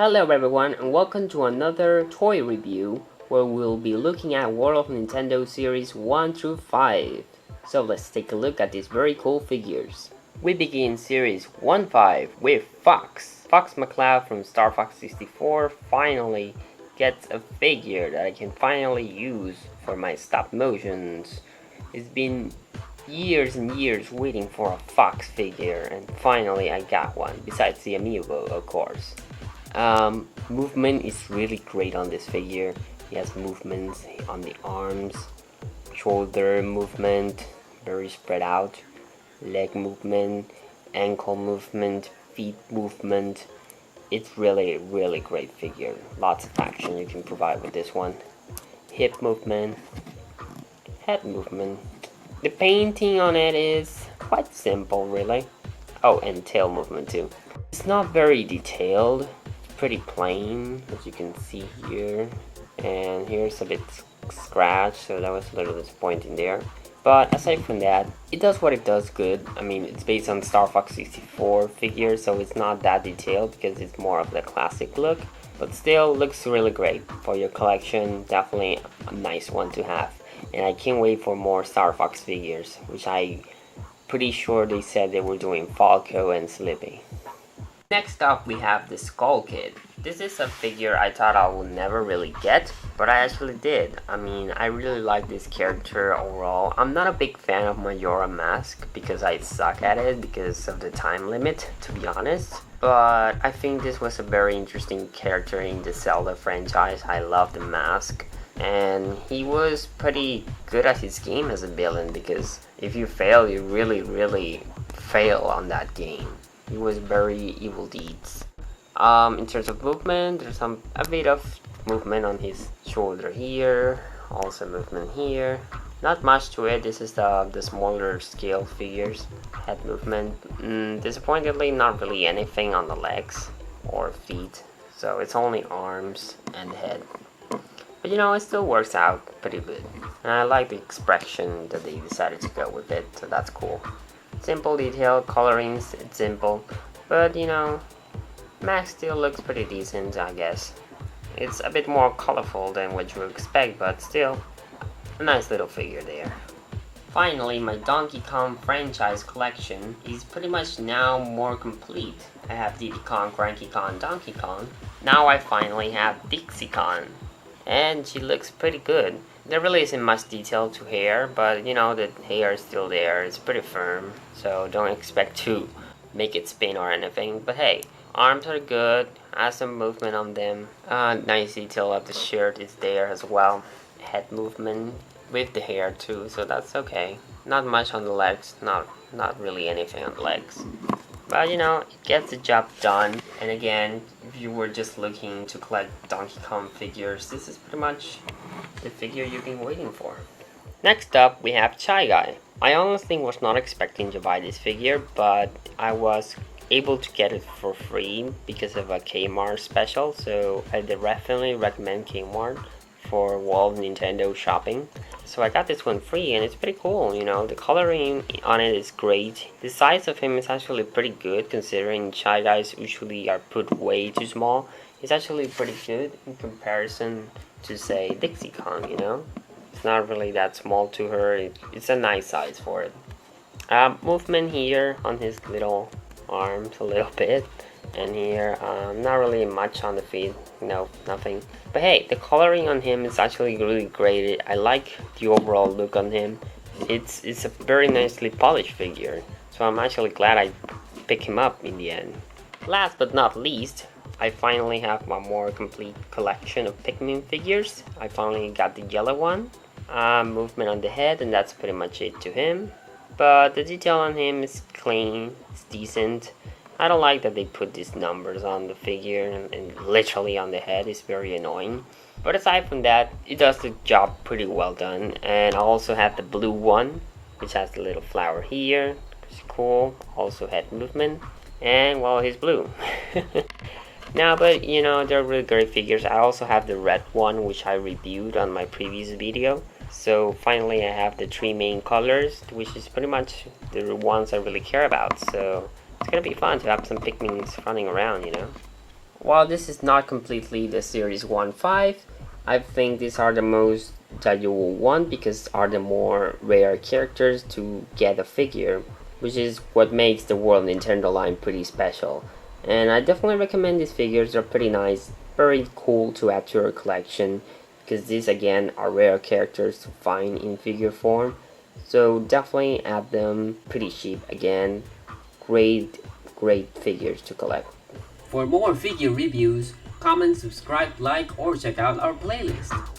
Hello everyone and welcome to another toy review where we'll be looking at World of Nintendo Series 1 through 5. So let's take a look at these very cool figures. We begin Series 1-5 with Fox. Fox Mccloud from Star Fox 64 finally gets a figure that I can finally use for my stop motions. It's been years and years waiting for a Fox figure and finally I got one, besides the amiibo of course. Movement is really great on this figure. He has movements on the arms, shoulder movement, very spread out, leg movement, ankle movement, feet movement. It's really great figure. Lots of action you can provide with this one. Hip movement, head movement. The painting on it is quite simple really. Oh, and tail movement too. It's not very detailed. Pretty plain, as you can see here, and here's a bit scratched, so that was a little disappointing there. But aside from that, it does what it does good. I mean, it's based on Star Fox 64 figure, so it's not that detailed because it's more of the classic look, but still looks really great for your collection. Definitely a nice one to have, and I can't wait for more Star Fox figures, which I pretty sure they said they were doing Falco and Slippy. Next up we have the Skull Kid. This is a figure I thought I would never really get, but I actually did. I mean, I really like this character overall. I'm not a big fan of Majora Mask because I suck at it because of the time limit, to be honest. But I think this was a very interesting character in the Zelda franchise. I love the mask. And he was pretty good at his game as a villain because if you fail, you really fail on that game. He was very evil deeds. In terms of movement, there's a bit of movement on his shoulder here, also movement here. Not much to it. This is the smaller scale figures. Head movement. Disappointingly, not really anything on the legs or feet. So it's only arms and head. But you know, it still works out pretty good. And I like the expression that they decided to go with it, so that's cool. Simple detail, colorings, it's simple, but you know, Max still looks pretty decent, I guess. It's a bit more colorful than what you would expect, but still, a nice little figure there. Finally, my Donkey Kong franchise collection is pretty much now more complete. I have Diddy Kong, Cranky Kong, Donkey Kong. Now I finally have Dixie Kong, and she looks pretty good. There really isn't much detail to hair, but you know, the hair is still there. It's pretty firm, so don't expect to make it spin or anything. But hey, arms are good, has some movement on them. Nice detail of the shirt is there as well. Head movement with the hair too, so that's okay. Not much on the legs, not really anything on the legs. But you know, it gets the job done. And again, if you were just looking to collect Donkey Kong figures, this is pretty much the figure you've been waiting for. Next up, we have Chai Guy. I honestly was not expecting to buy this figure, but I was able to get it for free because of a Kmart special, so I definitely recommend Kmart for World of Nintendo shopping. So I got this one free and it's pretty cool, you know, the coloring on it is great. The size of him is actually pretty good considering Shy Guys usually are put way too small. It's actually pretty good in comparison to say Dixie Kong, you know. It's not really that small to her, it's a nice size for it. Movement here on his little arms a little bit. And here, not really much on the feet, no, nothing. But hey, the coloring on him is actually really great. I like the overall look on him. It's a very nicely polished figure, so I'm actually glad I picked him up in the end. Last but not least, I finally have my more complete collection of Pikmin figures. I finally got the yellow one. Movement on the head, and that's pretty much it to him. But the detail on him is clean, it's decent. I don't like that they put these numbers on the figure and literally on the head. It's very annoying. But aside from that, it does the job pretty well done. And I also have the blue one, which has the little flower here. It's cool. Also head movement. And well, he's blue. Now, but you know, they're really great figures. I also have the red one, which I reviewed on my previous video. So finally I have the three main colors, which is pretty much the ones I really care about. So it's gonna be fun to have some Pikmins running around, you know. while this is not completely the series 1-5, I think these are the most that you will want because are the more rare characters to get a figure, which is what makes the World Nintendo line pretty special. And I definitely recommend these figures. They're pretty nice, very cool to add to your collection because these again are rare characters to find in figure form. So definitely add them, pretty cheap again. Great figures to collect. For more figure reviews, comment, subscribe, like, or check out our playlist.